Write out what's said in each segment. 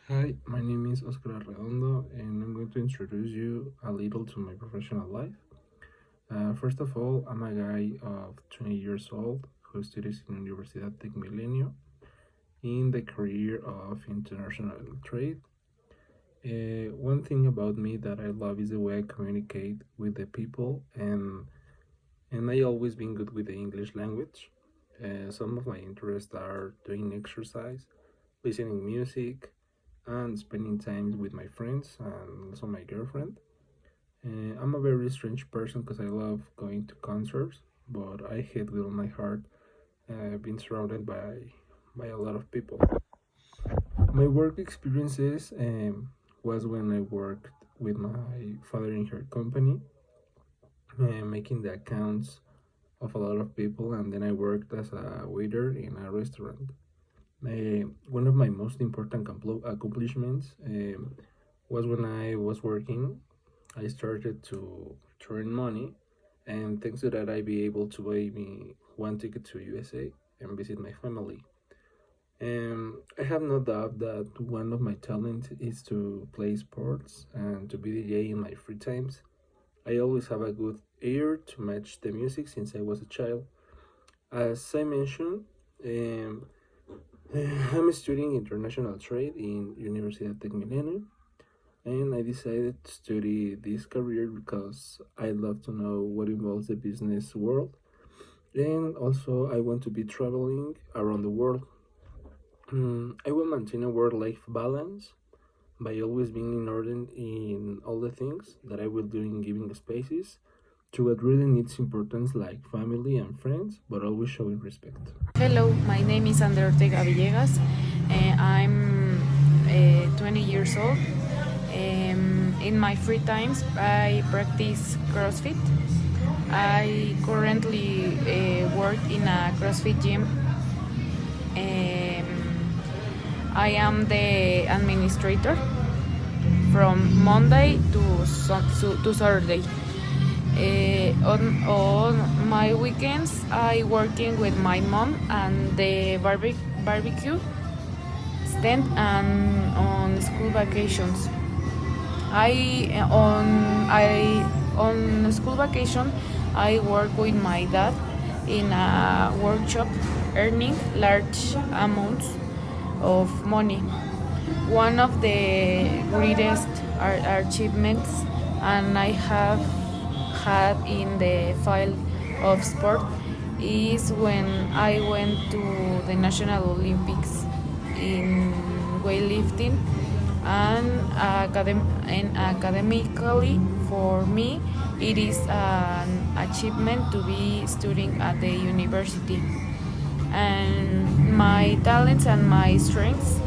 Hi, my name is Oscar Arredondo, and I'm going to introduce you a little to my professional life. First of all, I'm a guy of 20 years old who studies in Universidad Tecmilenio in the career of international trade. One thing about me that I love is the way I communicate with the people, and I always been good with the English language. Some of my interests are doing exercise, listening music, and spending time with my friends and also my girlfriend. I'm a very strange person because I love going to concerts, but I hate with all my heart being surrounded by a lot of people. My work experiences was when I worked with my father in her company, making the accounts of a lot of people, and then I worked as a waiter in a restaurant. One of my most important accomplishments was when I was working. I started to earn money, and thanks to that, I be able to buy me one ticket to USA and visit my family. I have no doubt that one of my talents is to play sports and to be DJ in my free times. I always have a good ear to match the music since I was a child. As I mentioned, um, I'm studying international trade in Universidad Tecmilenio, and I decided to study this career because I love to know what involves the business world, and also I want to be traveling around the world. I will maintain a work-life balance by always being in order in all the things that I will do in giving spaces to what really needs importance like family and friends, but always showing respect. Hello, my name is Andrea Ortega Villegas. I'm 20 years old. In my free times, I practice CrossFit. I currently work in a CrossFit gym. I am the administrator from Monday to Saturday. On my weekends, I working with my mom and the barbecue stand and on school vacations. On school vacation, I work with my dad in a workshop, earning large amounts of money. One of the greatest achievements and I have had in the field of sport is when I went to the National Olympics in weightlifting and academically for me it is an achievement to be studying at the university and my talents and my strengths.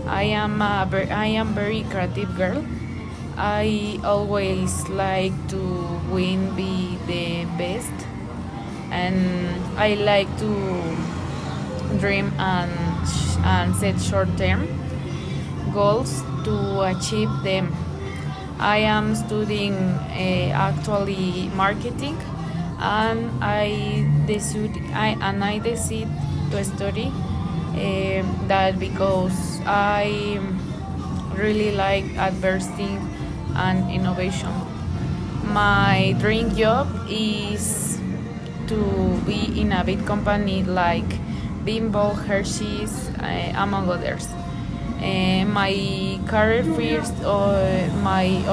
I am very creative girl. I always like to win, be the best, and I like to dream and set short term goals to achieve them. I am studying actually marketing, and I decide to study that because I really like adversity and innovation. My dream job is to be in a big company like Bimbo, Hershey's, among others. My career first, my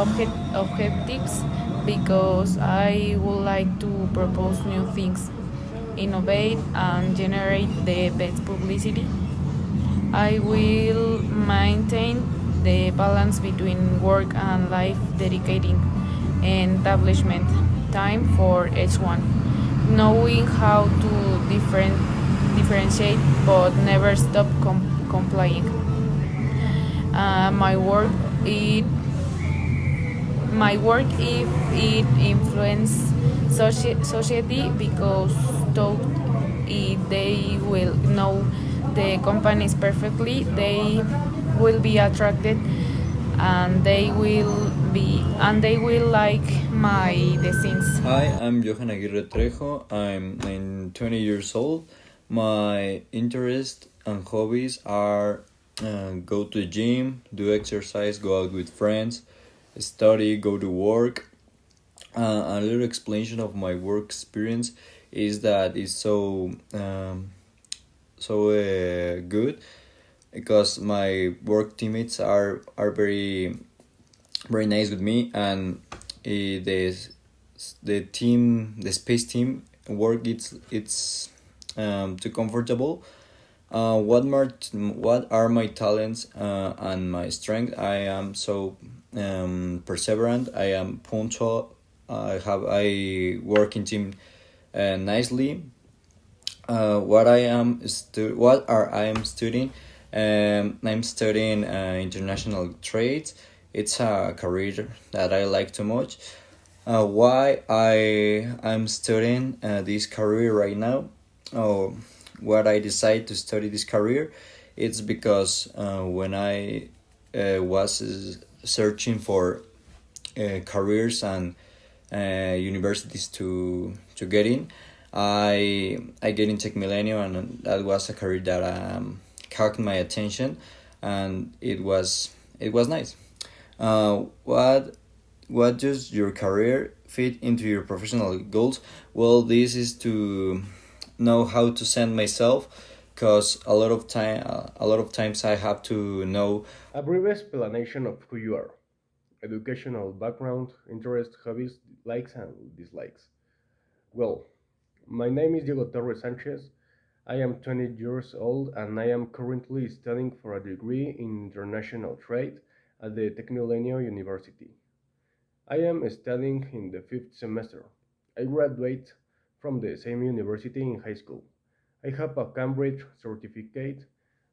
objectives, because I would like to propose new things, innovate, and generate the best publicity. I will maintain the balance between work and life, dedicating establishment time for each one, knowing how to differentiate but never stop complying. My work it my work if it influence society because though if they will know the companies perfectly they will be attracted and they will like my designs. Hi, I'm Johan Aguirre Trejo. I'm 20 years old. My interests and hobbies are go to the gym, do exercise, go out with friends, study, go to work. A little explanation of my work experience is that it's so good because my work teammates are very nice with me, and the space team work it's too comfortable. What are my talents and my strength? I am so perseverant. I am punctual. I work in team nicely. What are I am studying? I'm studying international trades. It's a career that I like too much. Why I'm studying this career right now? Oh, what I decided to study this career, it's because when I was searching for careers and universities to get in, I get in Tech Millennium, and that was a career that caught my attention, and it was nice. What does your career fit into your professional goals? Well, this is to know how to send myself, because a lot of times I have to know. A brief explanation of who you are: educational background, interests, hobbies, likes, and dislikes. Well, my name is Diego Torres Sanchez. I am 20 years old and I am currently studying for a degree in international trade at the Tecmilenio University. I am studying in the fifth semester. I graduate from the same university in high school. I have a Cambridge certificate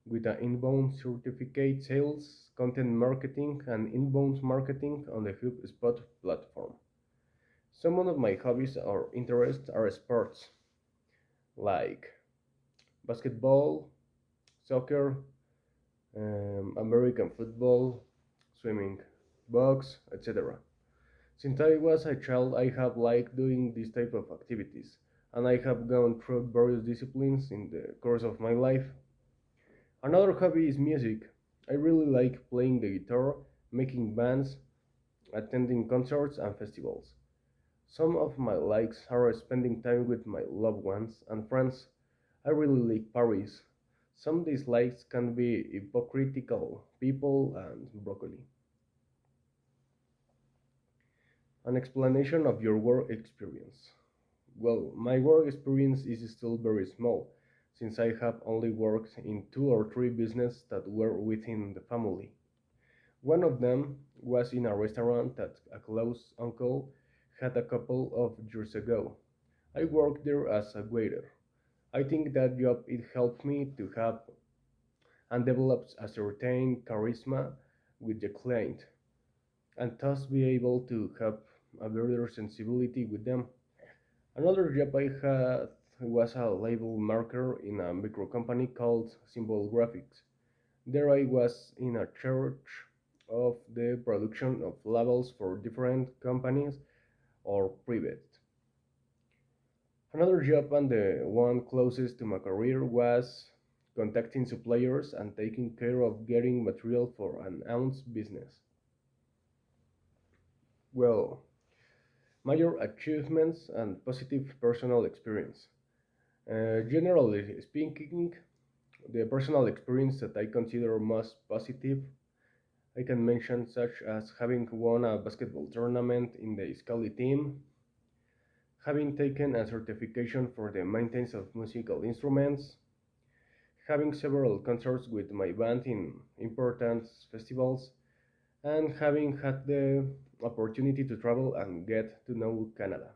with an inbound certificate sales, content marketing, and inbound marketing on the HubSpot platform. Some of my hobbies or interests are sports like basketball, soccer, American football, swimming, box, etc. Since I was a child, I have liked doing this type of activities, and I have gone through various disciplines in the course of my life. Another hobby is music. I really like playing the guitar, making bands, attending concerts and festivals. Some of my likes are spending time with my loved ones and friends. I really like Paris. Some dislikes can be hypocritical people and broccoli. An explanation of your work experience. Well, my work experience is still very small, since I have only worked in two or three businesses that were within the family. One of them was in a restaurant that a close uncle had a couple of years ago. I worked there as a waiter. I think that job it helped me to have and develop a certain charisma with the client, and thus be able to have a better sensibility with them. Another job I had was a label marker in a micro company called Symbol Graphics. There I was in a charge of the production of labels for different companies or private. Another job, and the one closest to my career, was contacting suppliers and taking care of getting material for an ounce business. Well, major achievements and positive personal experience. Generally speaking, the personal experience that I consider most positive, I can mention such as having won a basketball tournament in the Scali team, having taken a certification for the maintenance of musical instruments, having several concerts with my band in important festivals, and having had the opportunity to travel and get to know Canada.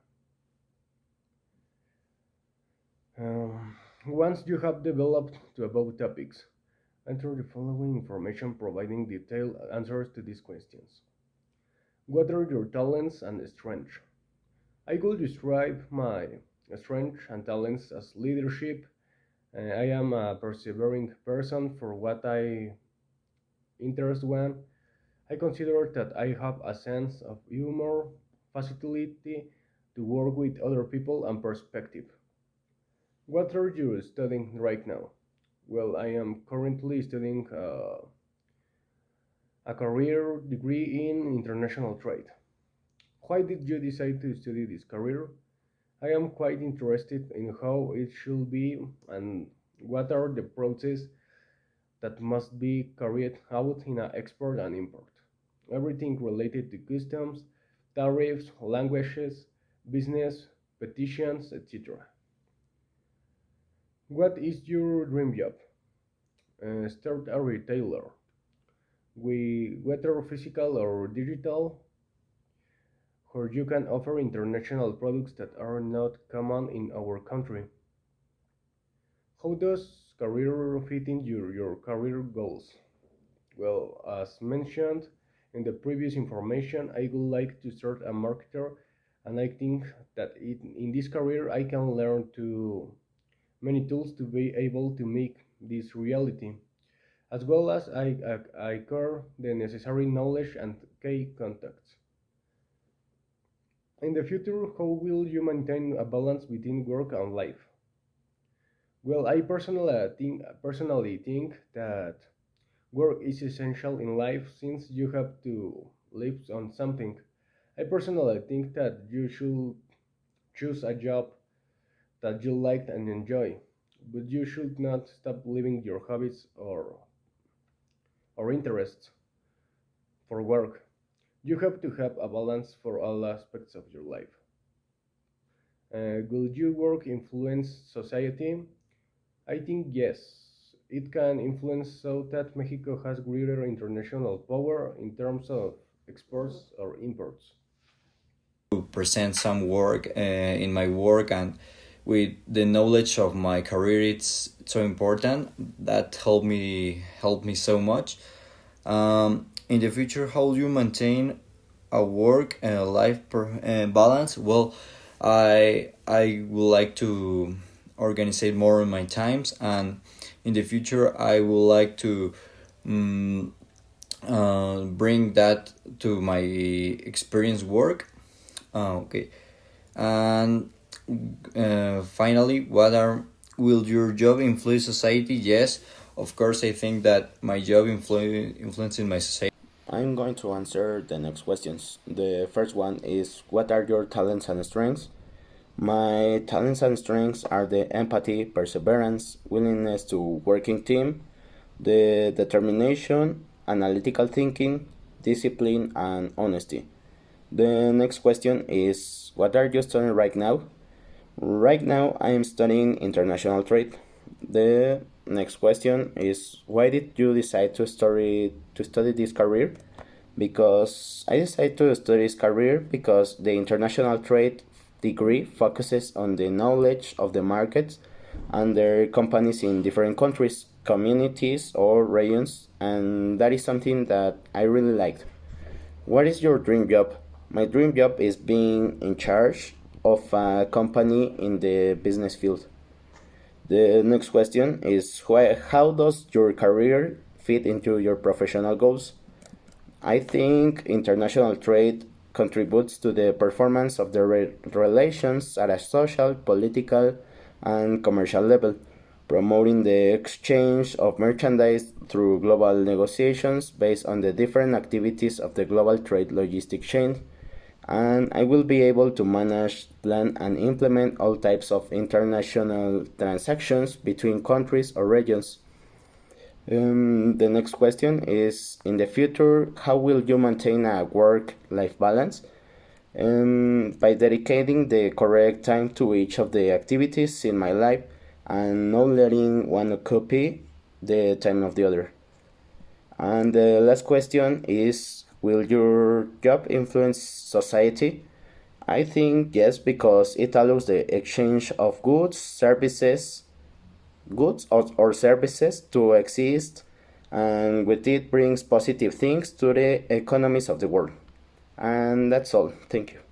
Once you have developed to above topics, enter the following information providing detailed answers to these questions. What are your talents and strengths? I could describe my strengths and talents as leadership. I am a persevering person for what I interest in. I consider that I have a sense of humor, facility to work with other people, and perspective. What are you studying right now? Well, I am currently studying a career degree in international trade. Why did you decide to study this career? I am quite interested in how it should be and what are the processes that must be carried out in an export and import. Everything related to customs, tariffs, languages, business, petitions, etc. What is your dream job? Start a retailer. Whether physical or digital, where you can offer international products that are not common in our country. How does career fit in your career goals? Well, as mentioned in the previous information, I would like to start a marketer, and I think that in this career I can learn to many tools to be able to make this reality, as well as I acquire the necessary knowledge and key contacts. In the future, how will you maintain a balance between work and life? Well, I personally think that work is essential in life since you have to live on something. I personally think that you should choose a job that you like and enjoy, but you should not stop living your hobbies or interests for work. You have to have a balance for all aspects of your life. Will your work influence society? I think yes. It can influence so that Mexico has greater international power in terms of exports or imports. To present some work in my work, and with the knowledge of my career, it's so important that helped me so much. In the future, how do you maintain a work and a life balance? Well, I would like to organize more in my times, and in the future I would like to um, bring that to my experience work. Okay. And finally, what are will your job influence society? Yes, of course. I think that my job influencing my society. I'm going to answer the next questions. The first one is, what are your talents and strengths? My talents and strengths are the empathy, perseverance, willingness to work in team, the determination, analytical thinking, discipline, and honesty. The next question is, what are you studying right now? Right now, I am studying international trade. The next question is, why did you decide to study this career? Because I decided to study this career because the international trade degree focuses on the knowledge of the markets and their companies in different countries, communities, or regions, and that is something that I really liked. What is your dream job? My dream job is being in charge of a company in the business field. The next question is, how does your career fit into your professional goals? I think international trade contributes to the performance of the relations at a social, political, and commercial level, promoting the exchange of merchandise through global negotiations based on the different activities of the global trade logistic chain. And I will be able to manage, plan, and implement all types of international transactions between countries or regions. The next question is, in the future, how will you maintain a work-life balance? By dedicating the correct time to each of the activities in my life and not letting one occupy the time of the other. And the last question is, will your job influence society? I think yes, because it allows the exchange of goods or services to exist, and with it brings positive things to the economies of the world. And that's all. Thank you.